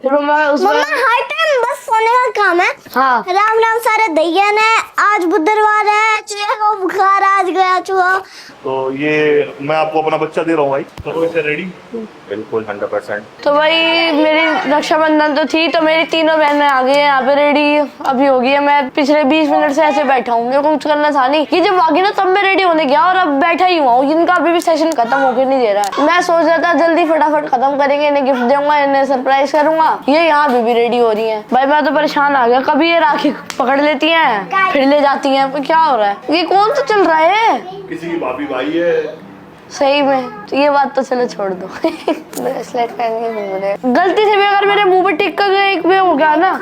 फिर मम्मा हर टाइम बस सोने का काम है। हाँ राम राम सारे दैयन है। आज बुधवार है, चूहे को बुखार आज गया चूहा। तो ये मैं आपको अपना बच्चा दे रहा हूँ भाई, तो इसे रेडी बिल्कुल 100%। तो भाई मेरी रक्षाबंधन तो थी, तो मेरी तीनों बहनें आ गई है यहाँ पे रेडी अभी हो गई है। मैं पिछले 20 मिनट से ऐसे बैठा हूँ, मेरे को कुछ करना था नहीं। ये जब आ गई ना तब मैं रेडी होने गया और अब बैठा ही हुआ हूँ। इनका अभी भी सेशन खत्म होकर नहीं दे रहा है। मैं सोच रहा था जल्दी फटाफट खत्म करेंगे, इन्हें गिफ्ट दूंगा, इन्हें सरप्राइज करूंगा। ये यहाँ पे भी रेडी हो रही है। भाई मैं तो परेशान आ गया, कभी ये राखी पकड़ लेती है फिर ले जाती है। क्या हो रहा है? ये कौन सा चल रहा है? किसी की भाभी भाई है सही में, तो ये बात तो चलो छोड़ दो। ब्रेसलेट पहन के घूम रहे। गलती से भी अगर मेरे मुंह पे टिक कर एक भी हो गया ना,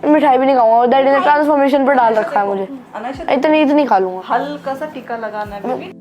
मिठाई भी नहीं खाऊंगा। डैडी ने ट्रांसफॉर्मेशन पे डाल रखा है मुझे, इतनी खा लूंगा। हल्का सा टीका लगाना है baby.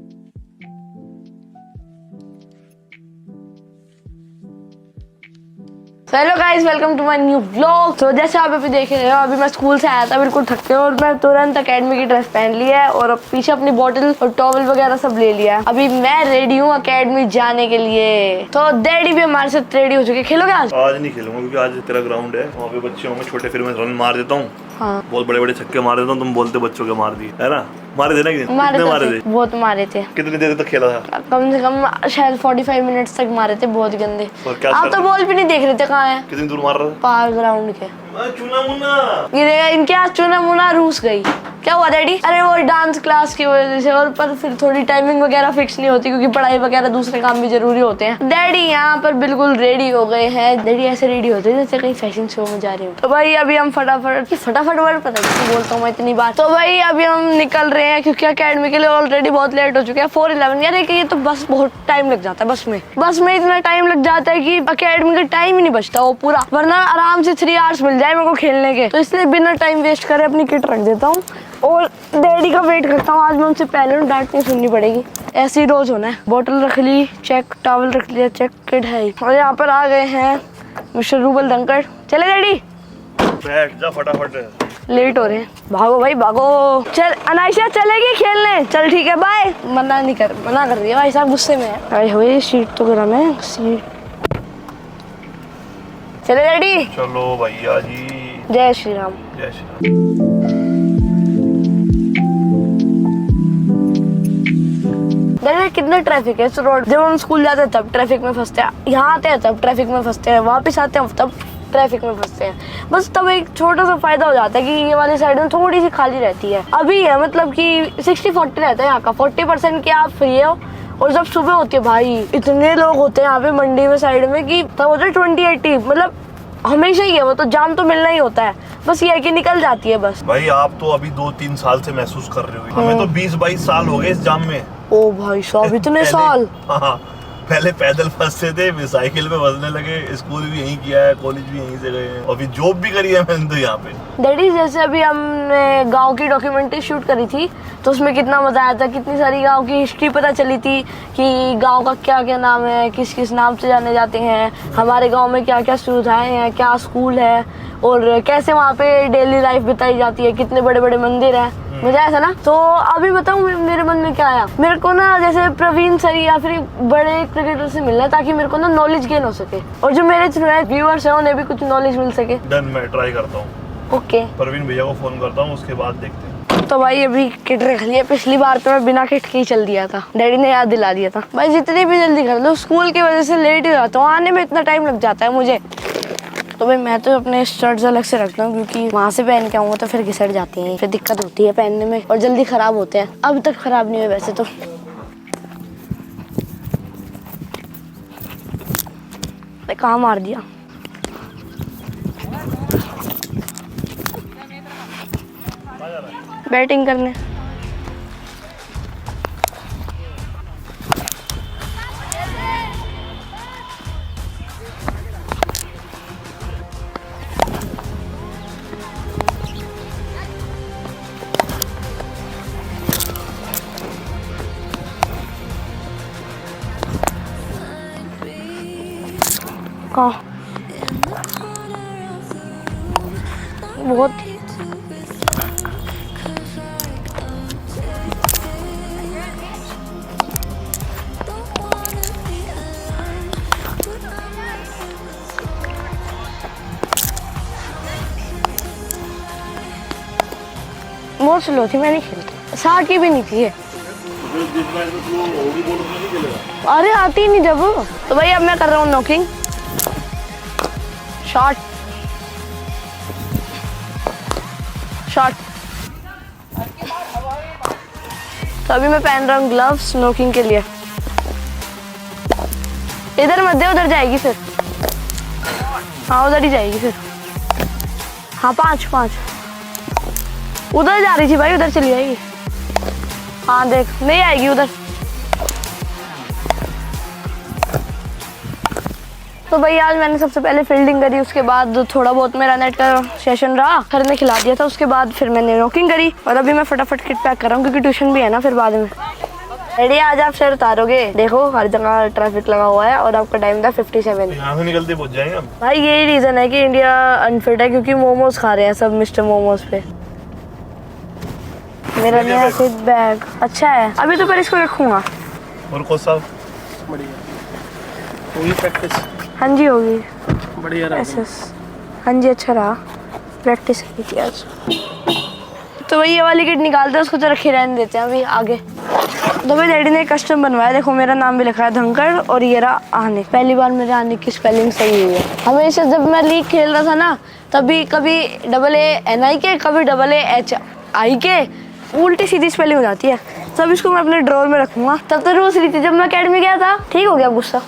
Hello guys, welcome to my new vlog. तो जैसे आप अभी देख रहे हो, अभी मैं स्कूल से आया था बिल्कुल थक के और मैं तुरंत एकेडमी की ड्रेस पहन ली है और अब पीछे अपनी बोतल और टॉवल वगैरह सब ले लिया है। अभी मैं रेडी हूँ एकेडमी जाने के लिए। तो डैडी भी हमारे साथ रेडी हो चुके। खेलोगे आज? आज नहीं खेलूंगा क्योंकि आज तेरा ग्राउंड है, वहाँ पे बच्चे होंगे छोटे, फिर मैं रन मार देता हूँ। हाँ। बहुत बड़े बड़े छक्के मार देता हूँ। तुम बोलते बच्चों के मार दिए है ना? मारे थे ना? कितने मारे थे? बहुत मारे थे। कितनी देर तक खेला था? कम से कम शायद 45 मिनट्स तक मारे थे, बहुत गंदे। और क्या आप तो बॉल भी नहीं देख रहे थे कहाँ है? कितनी दूर मार रहा था? पार ग्राउंड के। चुना मुन्ना ये देखा, इनके आज चुना मुना रूस गई। क्या हुआ डैडी? अरे वो डांस क्लास की वजह से, और पर फिर थोड़ी टाइमिंग वगैरह फिक्स नहीं होती क्योंकि पढ़ाई वगैरह दूसरे काम भी जरूरी होते हैं। डैडी यहाँ पर बिल्कुल रेडी हो गए हैं। डैडी ऐसे रेडी होते हैं जैसे कहीं फैशन शो में जा रहे हो। तो भाई अभी हम फटाफट वर्ड पता नहीं बोलता हूँ मैं इतनी बार। तो भाई अभी हम निकल रहे हैं क्योंकि अकेडमी के लिए ऑलरेडी बहुत लेट हो चुके हैं। 4:11 यार, ये तो बस बहुत टाइम लग जाता है। बस में इतना टाइम लग जाता है कि अकेडमी का टाइम ही नहीं बचता वो पूरा, वरना आराम से 3 आवर्स मिल जाए मेरे को खेलने के। तो इसलिए बिना टाइम वेस्ट करे अपनी किट रख देता हूँ और डैडी का वेट करता हूँ। आज मैं उनसे पहले डांट नहीं सुननी पड़ेगी, ऐसे ही रोज होना है। बोतल रख ली चेक, टॉवल रख लिया चेक, किट है। और यहाँ पर आ गए हैं मिस्टर रूबल धनखड़। चले डैडी? बैठ जा फटाफट, लेट हो रहे हैं। भागो भाई भागो। चल अनायशा चलेगी खेलने? चल ठीक है बाय। मना कर रही है भाई साहब, गुस्से में है। अरे हुए सीट तो गरम है सीट। चले डैडी? चलो भैया जी। जय श्री राम। जय श्री राम। कितना ट्रैफिक है इस रोड। जब हम स्कूल जाते हैं तब ट्रैफिक में फंसते हैं, यहाँ आते हैं तब ट्रैफिक में फंसते हैं, वापस आते हैं तब ट्रैफिक में फंसते हैं। बस तब एक छोटा सा फायदा हो जाता है कि ये वाली साइड में थोड़ी सी खाली रहती है। अभी है मतलब कि 60-40 रहता है यहाँ का, 40% की आप फ्री हो। और जब सुबह होती है भाई इतने लोग होते हैं यहाँ पे मंडी में साइड में कि तब होता है 20-80, मतलब हमेशा ही है वो, तो जाम तो मिलना ही होता है। बस ये है कि निकल जाती है बस। भाई आप तो अभी 2-3 साल से महसूस कर रहे हो, हमें तो 20-22 साल हो गए इस जाम में। ओ भाई साहब इतने साल। हाँ, पहले पैदल फंसते थे, फिर साइकिल पे फंसने लगे। स्कूल भी यहीं किया है, कॉलेज भी यहीं से गए हैं और फिर जॉब भी करी है मैंने तो यहाँ पे। डैडी जैसे अभी हमने गांव की डॉक्यूमेंट्री शूट करी थी तो उसमें कितना मजा आया था। कितनी सारी गांव की हिस्ट्री पता चली थी कि गांव का क्या क्या नाम है, किस किस नाम से जाने जाते हैं, हमारे गांव में क्या क्या सुविधाएं हैं, क्या स्कूल है और कैसे वहाँ पे डेली लाइफ बिताई जाती है, कितने बड़े बड़े मंदिर हैं। मजा आया था ना? तो अभी बताऊँ मेरे मन में क्या आया। मेरे को ना जैसे प्रवीण सर या फिर बड़े क्रिकेटर से मिलना है ताकि मेरे को ना नॉलेज गेन हो सके और जो मेरे व्यूअर्स हैं उन्हें भी कुछ नॉलेज मिल सके। डन, मैं ट्राई करता हूँ। ओके, प्रवीण भैया को फोन करता हूँ, उसके बाद देखते हैं। तो भाई अभी किट रख लिया। पिछली बार तो मैं बिना किट के ही चल दिया था, डैडी ने याद दिला दिया था। भाई जितनी भी जल्दी कर लो, स्कूल की वजह से लेट ही जाता हूँ, आने में इतना टाइम लग जाता है मुझे। तो भाई मैं तो अपने शर्ट्स अलग से रखता हूँ क्योंकि वहाँ से पहन के आऊँगा तो फिर घिसट जाती हैं, फिर दिक्कत होती है पहनने में और जल्दी खराब होते हैं। अब तक खराब नहीं हुए वैसे तो। कहाँ मार दिया? बैटिंग करने। कहाँ? बहुत बहुत स्लो थी, मैं नहीं खेलता। 60 की भी नहीं थी ये। अरे आती ही नहीं जब। तो भाई अब मैं कर रहा हूँ नॉकिंग शॉट शॉट। तो अभी मैं पहन रहा हूँ ग्लव्स नॉकिंग के लिए। इधर मत दे, उधर जाएगी फिर। हाँ उधर ही जाएगी फिर। हाँ 5 उधर जा रही थी भाई, उधर चली जाएगी। हाँ देख नहीं आएगी उधर। तो भाई आज मैंने सबसे पहले फील्डिंग करी, उसके बाद थोड़ा बहुत मेरा नेट का सेशन रहा, सर ने खिला दिया था। उसके बाद फिर मैंने नॉकिंग करी और अभी मैं फटाफट किट पैक कर रहा हूँ क्योंकि ट्यूशन भी है ना फिर बाद में। रेडी, आज आप सर उतारोगे। देखो हर जगह ट्रैफिक लगा हुआ है और आपका टाइम था 57। यहाँ से निकलते पहुंच जाएंगे हम। भाई यही रीजन है कि इंडिया अनफिट है, क्योंकि मोमोज खा रहे हैं सब मिस्टर मोमोज पे। मेरा नया फिट बैग अच्छा है, अभी तो पर इसको रखूंगा। और कोच साहब बढ़िया होगी प्रैक्टिस। हाँ जी होगी बढ़िया रहा। हाँ जी अच्छा रहा, प्रैक्टिस की थी आज। तो भाई ये वाली किट निकालते हैं, उसको तो रखे रहने देते हैं अभी आगे। तो भाई डैडी ने कस्टम बनवाया, देखो मेरा नाम भी लिखा है धनखड़ और ये रहा आने। पहली बार मेरे आने की स्पेलिंग सही हुई है। हमेशा जब मैं लीग खेल रहा था ना तभी कभी AA NI के, कभी HI के, उल्टी सीधी स्पेलिंग हो जाती है। तब इसको मैं अपने ड्रॉर में रखूंगा। तब तो रोज रही थी जब मैं अकेडमी गया था। ठीक हो गया गुस्सा।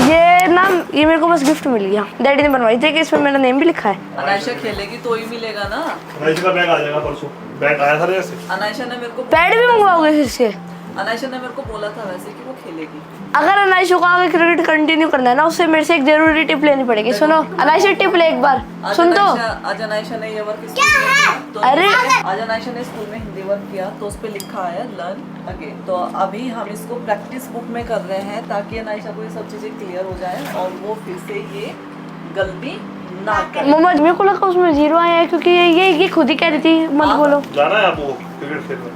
ये नाम ये मेरे को बस गिफ्ट मिल गया, डैडी ने बनवाई थी कि इसमें मेरा नेम भी लिखा है। अनायशा खेलेगी तो ही मिलेगा ना। अनायशा का बैग आ जाएगा परसों। बैग आया था जैसे। अनायशा ने मेरे को पैड भी मंगवाओगे फिर से? अनायशा ने मेरे को बोला था वैसे कि वो खेलेगी। अगर अनायशा को आगे क्रिकेट कंटिन्यू करना है ना, उससे मेरे से एक जरूरी टिप लेनी पड़ेगी। सुनो अनायशा, टिप ले एक बार, सुन तो। आज अनायशा ने ये वर्क तो अरे आज अनायशा ने स्कूल में हिंदी वर्क किया तो उस पे लिखा है लर्न अगेन। तो अभी हम इसको प्रैक्टिस बुक में कर रहे हैं ताकि अनायशा को ये सब चीजें क्लियर हो जाए और वो फिर से ये गलती ना करे। मम्मा मेरे को लगा उसमें 0 आया है क्योंकि ये खुद ही कह रही थी मत बोलो। जाना है आपको क्रिकेट खेलने?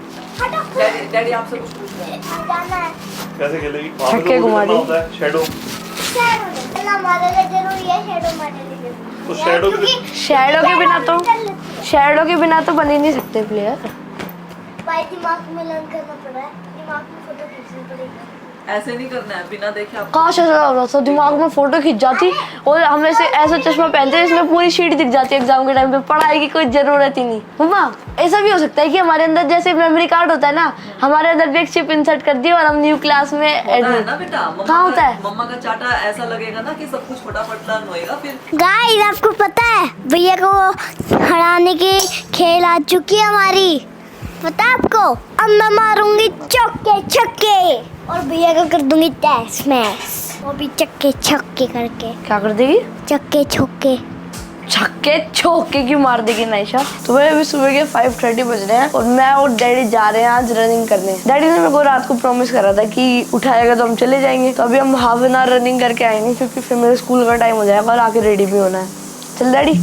डैडी आपसे कुछ पूछ रहे हैं। जाना है। कैसे खेलेगी? छक्के घुमा दी। शैडो हमारे लिए जरूरी है, शैडो हमारे लिए। तो शैडो शैडो के बिना तो बन ही नहीं सकते प्लेयर। भाई दिमाग में लर्न करना पड़ा है, दिमाग में फोटो खींचनी पड़ेगी। ऐसे नहीं करना है बिना देखे आप। काश ऐसा हो रहा था, दिमाग में फोटो खिंच जाती और हमें से ऐसा चश्मा पहनते हैं इसमें पूरी शीट दिख जाती है एग्जाम के टाइम पे, पढ़ाई की कोई जरूरत ही नहीं। मम्मा ऐसा भी हो सकता है कि हमारे अंदर जैसे मेमोरी कार्ड होता है ना, हमारे अंदर भी एक चिप इंसर्ट कर दी और हम न्यू क्लास में है ना बेटा। कहाँ होता है? मम्मा का चाटा ऐसा लगेगा ना कि सब कुछ फटाफट लर्न होएगा फिर। गाइस आपको पता है भैया को हराने की खेल आ चुकी है हमारी, पता है आपको? अब मैं मारूंगी चौके छक्के और भैया को कर दूंगी स्मैश, वो भी चक्के छक्के करके। क्या कर देगी? चक्के छक्के। छक्के छोके की मार देगी नाइशा। तो भाई अभी सुबह के 5:30 बज रहे हैं और मैं और डैडी जा रहे हैं आज रनिंग करने। डैडी ने मेरे को रात को प्रॉमिस करा था कि उठाएगा तो हम चले जाएंगे। तो अभी हम हाफ एन आवर रनिंग करके आएंगे क्योंकि फिर मेरे स्कूल का टाइम हो जाएगा और आके रेडी भी होना है। चल डैडी।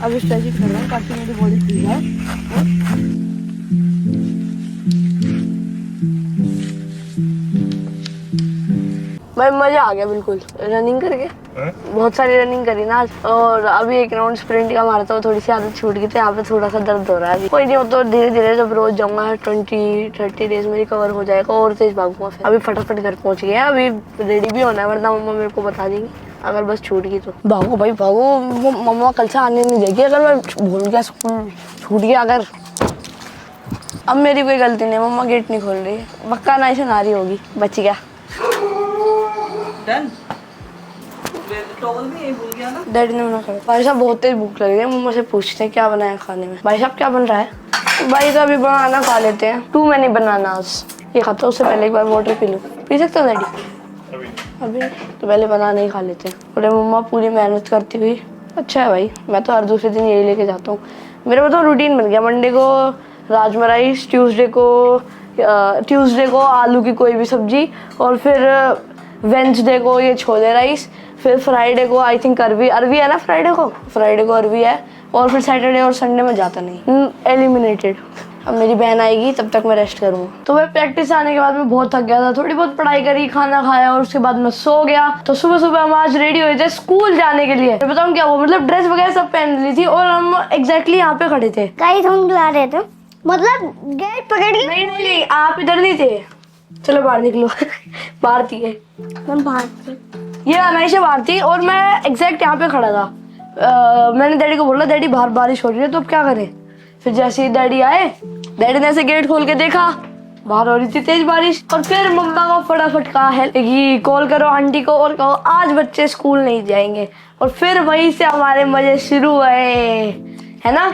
अभी स्ट्रेचिंग कर रहा हूँ ताकि मेरी बॉडी खुल जाए। भाई मजा आ गया बिल्कुल रनिंग करके। बहुत सारी रनिंग करी ना आज और अभी एक राउंड स्प्रिंट का मारा था, थोड़ी सी आदत छूट गई थी। यहाँ पे थोड़ा सा दर्द हो रहा है अभी। कोई नहीं, वो तो धीरे धीरे जब रोज जाऊंगा 20-30 डेज में रिकवर हो जाएगा और तेज भागूंगा फिर। अभी फटाफट घर पहुंच गया, अभी रेडी भी होना है वरना मम्मा मेरे को बता देंगी अगर बस छूट गई तो। भागो भाई भागो, मम्मा कल से आने नहीं देगी अगर मैं भूल गया, स्कूल छूट गया अगर। अब मेरी कोई गलती नहीं, मम्मा गेट नहीं खोल रही, पक्का नाइशन आ रही होगी, बच गया। डन। टॉवल भी यही भूल गया ना। डैडी ने मना कर। भाई साहब बहुत तेज भूख लग रही है, मम्मा से पूछते हैं क्या बनाया खाने में। भाई साहब क्या बन रहा है? भाई तो अभी बनाना खा लेते हैं, 2 मैंने बनाना आज ये खाता हूँ। उससे पहले एक बार वाटर पी लूँ। पी सकते हो डैडी? अभी तो पहले बनाना ही खा लेते हैं। बोले मम्मा पूरी मेहनत करती हुई। अच्छा है भाई, मैं तो हर दूसरे दिन यही लेके जाता हूँ। मेरा तो रूटीन बन गया, मंडे को राजमा राइस, ट्यूसडे को आलू की कोई भी सब्जी और फिर वेंसडे को ये छोले राइस, फिर फ्राइडे को आई थिंक अरवी है ना, फ्राइडे को अरवी है और फिर सैटरडे और संडे में जाता नहीं। एलिमिनेटेड। अब मेरी बहन आएगी तब तक मैं रेस्ट करूंगा। तो मैं प्रैक्टिस आने के बाद मैं बहुत थक गया था, थोड़ी बहुत पढ़ाई करी, खाना खाया और उसके बाद मैं सो गया। तो सुबह सुबह हम आज रेडी हुए थे स्कूल जाने के लिए। मैं बताऊँ क्या हुआ, मतलब ड्रेस वगैरह सब पहन ली थी और हम एग्जैक्टली यहाँ पे खड़े थे। गाइस हम जा रहे थे, मतलब गेट पकड़ के। नहीं आप इधर नहीं थे, चलो बाहर निकलो। बाहर थी ये, मैं बाहर थी। ये अनाइशा बाहर थी और मैं एग्जैक्ट यहाँ पे खड़ा था। मैंने डैडी को बोला डैडी बाहर बारिश हो रही है तो अब क्या करें। फिर जैसे ही डैडी आए, डैडी ने ऐसे गेट खोल के देखा, बाहर हो रही थी तेज बारिश। और फिर मम्मा को फटाफट कहा है कि कॉल करो आंटी को और कहो आज बच्चे स्कूल नहीं जाएंगे। और फिर वहीं से हमारे मजे शुरू हुए, है ना।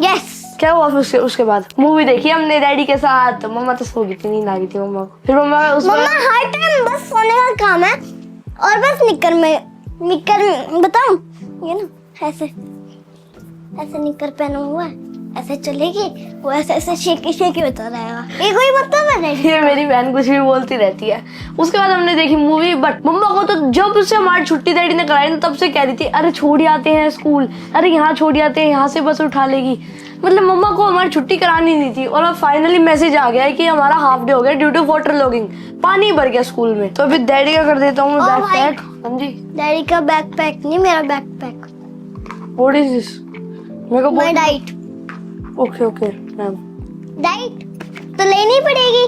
यस। क्या हुआ फिर उसके बाद मूवी देखी हमने डैडी के साथ। मम्मा तो सो गई थी, नींद आ गई थी मम्मा को। फिर मम्मा हर टाइम बस सोने का काम है और बस निकर बताऊं, ये ना ऐसे निकर पहना हुआ है, ऐसे चलेगी वो, ऐसे शेकी होता रहेगा। ये कोई मतलब है नहीं। ये मेरी बहन कुछ भी बोलती रहती है। उसके बाद हमने देखी मूवी, बट मम्मा को तो जब उससे हमारी छुट्टी डैडी ने कराई ना तब से कह रही थी अरे छोड़ आते हैं स्कूल, अरे यहाँ छोड़ आते हैं, यहाँ से बस उठा लेगी। मतलब मम्मा को हमारी छुट्टी करानी नहीं थी। और अब फाइनली मैसेज आ गया है कि हमारा हाफ डे हो गया ड्यू टू वाटर लॉगिंग, पानी भर गया स्कूल में। तो अभी डैडी का कर देता हूँ मैं बैग पैक। हाँ जी, डैडी का बैग पैक नहीं, मेरा bag pack. What is this? मेरे को मैं डाइट ओके मैम। डाइट तो लेनी पड़ेगी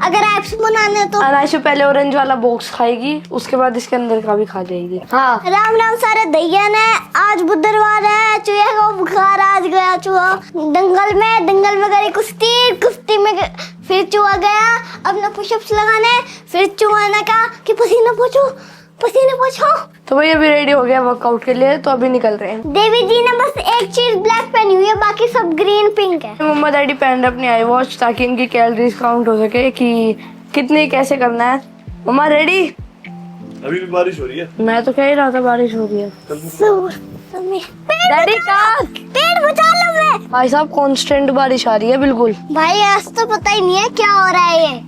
अगर एप्स बनाने तो। अनाइशा पहले ऑरेंज वाला बॉक्स खाएगी, उसके बाद इसके अंदर का भी खा जाएगी। हाँ राम राम सारे दैया ने, आज बुधवार है, चूहे को बुखार आज गया चूहा दंगल में करी कुश्ती में फिर चूहा गया अपना पुशअप्स लगाने, फिर चूहा ने कहा कि पसीना पोछो। तो भाई अभी रेडी हो गया वर्कआउट के लिए, तो अभी निकल रहे हैं। देवी जी ने बस एक चीज ब्लैक पहनी हुई है, बाकी सब ग्रीन पिंक है। मम्मा डैडी पहन रहे अपनी आई वॉच ताकि इनकी कैलोरीज काउंट हो सके कि कितनी कैसे करना है। मम्मा रेडी? अभी भी बारिश हो रही है। मैं तो कह ही रहा था बारिश हो रही है। डैडी कहाँ? पेड़ बचा लो मैं। भाई साहब कांस्टेंट बारिश आ रही है बिल्कुल। भाई आज तो पता ही नहीं है क्या हो रहा है ये।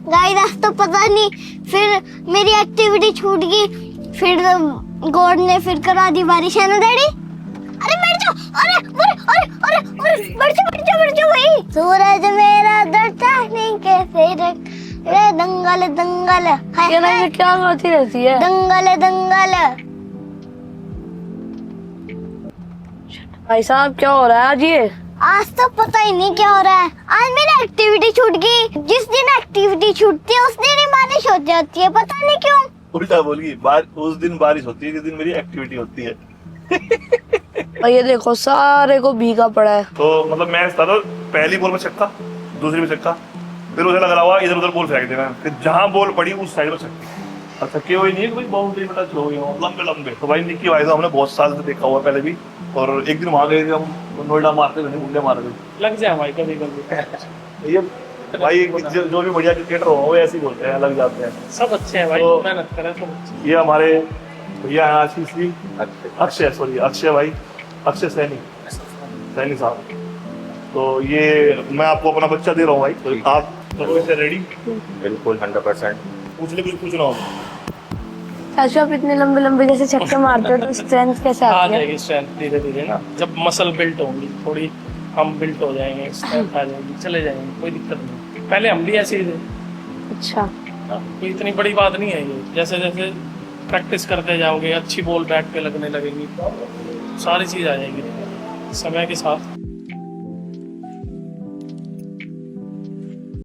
गाइस आज तो पता नहीं, फिर मेरी एक्टिविटी छूट गई, फिर गॉड ने फिर करा दी बारिश, है ना डैडी? अरे बैठ जाओ, अरे बैठ जाओ भाई। सूरज मेरा डरता नहीं कैसे रे दंगल ये ना ये क्या होती रहती है? दंगल। भाई साहब क्या हो रहा है आज ये? आज तो पता ही नहीं क्या हो रहा है। आज मेरी एक्टिविटी छूट गई। जिस दिन एक्टिविटी छूटती है उस दिन ही बारिश हो जाती है, पता नहीं क्यों। उल्टा बोल गई, उस दिन बारिश होती है जिस दिन मेरी एक्टिविटी होती है। और ये देखो सारे को भीगा पड़ा है। तो मतलब मैं पहली बॉल में छक्का, दूसरी में छक्का, फिर उसे लग रहा हुआ इधर उधर बॉल फेंक देना, फिर जहाँ बॉल पड़ी उस साइड में छक्का। और छक्के हुए नहीं है कोई बाउंड्री में टच हो गई हो लंबे। तो भाई निक्की भाई तो हमने बहुत साल से देखा हुआ पहले भी, और एक दिन वहाँ गए थे हम, नोएडा मारते थे, गुंडे मार रहे लग जाए भाई कभी। ये भाई जो भी बढ़िया क्रिकेटर हो वो ऐसे ही बोलते हैं, लग जाते हैं। सब अच्छे हैं भाई, तो मेहनत करें सब अच्छे। ये हमारे भैया हैं आशीष जी, अक्षय भाई, अक्षय सैनी साहब। तो ये मैं आपको अपना बच्चा दे रहा हूँ भाई, तो आप रेडी? बिल्कुल 100%। कुछ पूछना होगा। चाचू आप इतने लंबे जैसे छक्के मारते हो तो स्ट्रेंथ कैसे आ आती है? जाएगी स्ट्रेंथ धीरे धीरे ना, जब मसल बिल्ट होंगी थोड़ी, हम बिल्ट हो जाएंगे, स्ट्रेंथ आ जाएगी, चले जाएंगे, कोई दिक्कत नहीं। पहले हम भी ऐसे ही थे। अच्छा, कोई इतनी बड़ी बात नहीं है ये। जैसे जैसे प्रैक्टिस करते जाओगे, अच्छी बॉल बैट पे लगने लगेगी, सारी चीज आ जाएगी समय के साथ।